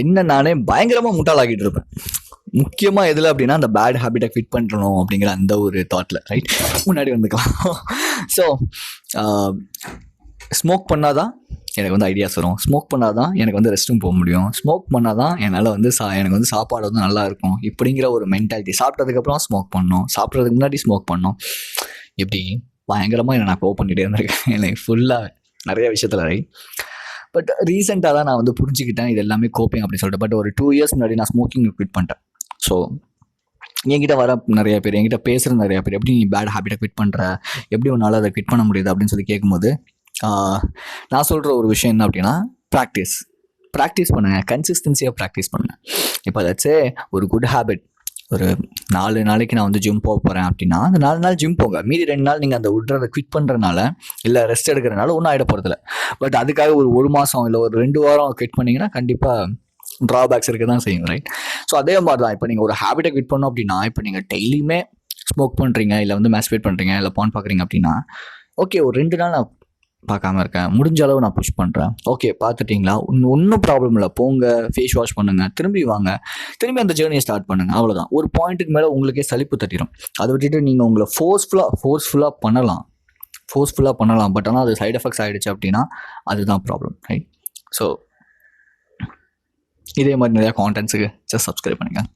என்ன நானே பயங்கரமாக முட்டாளாக்கிட்டு இருப்பேன். முக்கியமாக எதில் அப்படின்னா அந்த பேட் ஹேபிட்டை ஃபிட் பண்ணணும் அப்படிங்கிற அந்த ஒரு தாட்டில், ரைட்? முன்னாடி வந்துக்கலாம். ஸோ ஸ்மோக் பண்ணாதான் எனக்கு வந்து ஐடியாஸ் வரும். ஸ்மோக் பண்ணால் தான் எனக்கு வந்து ரெஸ்ட் ரூம் போக முடியும். ஸ்மோக் பண்ணால் தான் என்னால் வந்து எனக்கு வந்து சாப்பாடு வந்து நல்லா இருக்கும் இப்படிங்கிற ஒரு மென்டாலிட்டி. சாப்பிட்டதுக்கப்புறம் ஸ்மோக் பண்ணணும், சாப்பிட்றதுக்கு முன்னாடி ஸ்மோக் பண்ணணும். எப்படி பயங்கரமாக என்னை நான் கோவ் பண்ணிகிட்டே இருந்திருக்கேன் எனக்கு ஃபுல்லாக நிறைய விஷயத்தில், ரைட்? பட் ரீசெண்டாக தான் நான் வந்து புரிஞ்சுக்கிட்டேன் இது எல்லாமே கோப்பிங் அப்படின்னு சொல்லிட்டு. பட் ஒரு 2 இயர்ஸ் முன்னாடி நான் ஸ்மோக்கிங் குவிட் பண்ணிட்டேன். ஸோ என்கிட்ட வர நிறைய பேர், என்கிட்ட பேசுகிற நிறைய பேர், எப்படி நீ பேட் ஹேபிட்டை குவிட் பண்ணுற, எப்படி உன்னால் அதை குவிட் பண்ண முடியுது அப்படின்னு சொல்லி கேட்கும்போது நான் சொல்கிற ஒரு விஷயம் என்ன அப்படின்னா, ப்ராக்டிஸ் பண்ணுங்கள், கன்சிஸ்டன்சியாக ப்ராக்டிஸ் பண்ணுங்கள். இப்போ அதாச்சே ஒரு குட் ஹேபிட், ஒரு 4 நாளைக்கு நான் வந்து ஜிம் போக போகிறேன் அப்படின்னா அந்த 4 நாள் ஜிம் போங்க. மீதி 2 நாள் நீங்கள் அந்த விட்றதை குவிட் பண்ணுறனால இல்லை ரெஸ்ட் எடுக்கிறனால ஒன்றும் ஆகிட போகிறதில்ல. பட் அதுக்காக ஒரு மாதம் இல்லை ஒரு 2 வாரம் குவிட் பண்ணிங்கன்னா கண்டிப்பாக ட்ராபேக்ஸ் இருக்க தான் செய்யும், ரைட்? ஸோ அதே மாதிரி தான் இப்போ நீங்கள் ஒரு ஹேபிட்டை குவிட் பண்ணோம் அப்படின்னா, இப்போ நீங்கள் டெய்லியுமே ஸ்மோக் பண்ணுறீங்க, இல்லை வந்து மாஸ்டர்பேட் பண்ணுறீங்க, இல்லை பான் பார்க்குறீங்க அப்படின்னா, ஓகே ஒரு 2 நாள் நான் பார்க்காம இருக்கேன், முடிஞ்ச அளவு நான் புஷ் பண்ணுறேன். ஓகே பார்த்துட்டிங்களா, ஒன்றும் ப்ராப்ளம் இல்லை, போங்க ஃபேஸ் வாஷ் பண்ணுங்கள், திரும்பி வாங்க, திரும்பி அந்த ஜேர்னியை ஸ்டார்ட் பண்ணுங்கள். அவ்வளோதான். ஒரு பாயிண்ட்டுக்கு மேலே உங்களுக்கே சலிப்பு தட்டிடும். அதை விட்டுட்டு நீங்கள் உங்களை ஃபோர்ஸ்ஃபுல்லாக பண்ணலாம். பட் ஆனால் அது சைட் எஃபெக்ட்ஸ் ஆகிடுச்சு அப்படின்னா அதுதான் ப்ராப்ளம், ரைட்? ஸோ இதே மாதிரி நிறையா கான்டென்ட்ஸுக்கு ஜஸ்ட் சப்ஸ்கிரைப் பண்ணுங்கள்.